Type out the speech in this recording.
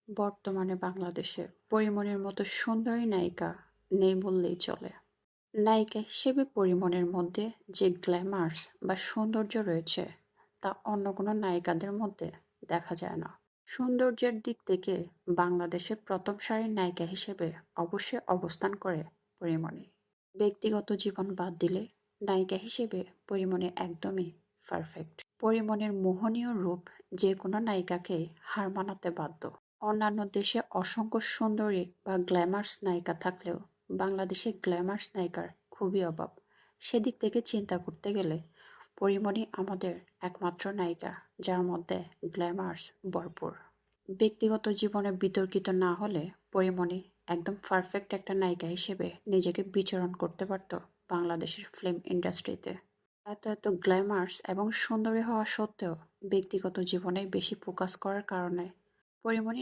বর্তমানে বাংলাদেশে পরীমনির মতো সুন্দরী নায়িকা নেই বললেই চলে। নায়িকা হিসেবে পরীমনির মধ্যে যে গ্ল্যামার্স বা সৌন্দর্য রয়েছে তা অন্য কোনো নায়িকাদের মধ্যে দেখা যায় না। সৌন্দর্যের দিক থেকে বাংলাদেশের প্রথম সারির নায়িকা হিসেবে অবশ্যই অবস্থান করে পরীমনি। ব্যক্তিগত জীবন বাদ দিলে নায়িকা হিসেবে পরীমনি একদমই পারফেক্ট। পরীমনির মোহনীয় রূপ যে কোনো নায়িকাকে হার মানাতে বাধ্য। অন্যান্য দেশে অসংখ্য সুন্দরী বা গ্ল্যামার্স নায়িকা থাকলেও বাংলাদেশে গ্ল্যামার্স নায়িকার খুবই অভাব। সেদিক থেকে চিন্তা করতে গেলে পরীমনি আমাদের একমাত্র নায়িকা যার মধ্যে গ্ল্যামার্স ভরপুর। ব্যক্তিগত জীবনে বিতর্কিত না হলে পরীমনি একদম পারফেক্ট একটা নায়িকা হিসেবে নিজেকে বিচরণ করতে পারত বাংলাদেশের ফিল্ম ইন্ডাস্ট্রিতে। এত গ্ল্যামার্স এবং সুন্দরী হওয়া সত্ত্বেও ব্যক্তিগত জীবনে বেশি ফোকাস করার কারণে পরীমনি